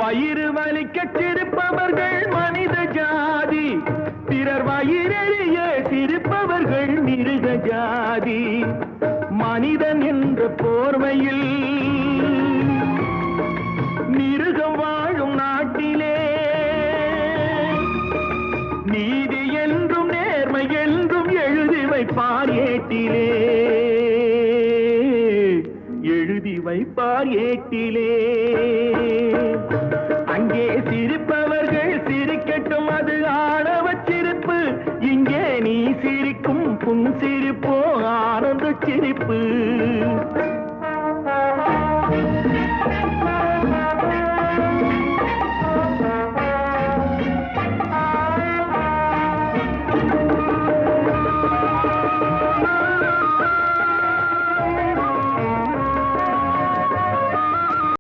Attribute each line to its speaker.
Speaker 1: வயிறு வலிக்க சிரிப்பவர்கள் மனித ஜாதி, பிறர் வயிறெறிய சிரிப்பவர்கள் மிருக ஜாதி. மனிதன் என்ற போர்வையில் மிருகம் வாழும் நாட்டிலே நீதி என்றும் நேர்மை என்றும் எழுதி வைப்பார் ஏட்டிலே, எழுதி வைப்பார் ஏட்டிலே. அங்கே சிரிப்பவர்கள் சிரிக்கட்டும், அது ஆணவ சிரிப்பு. இங்கே நீ சிரிக்கும் புன் சிரிப்போ ஆனந்த சிரிப்பு.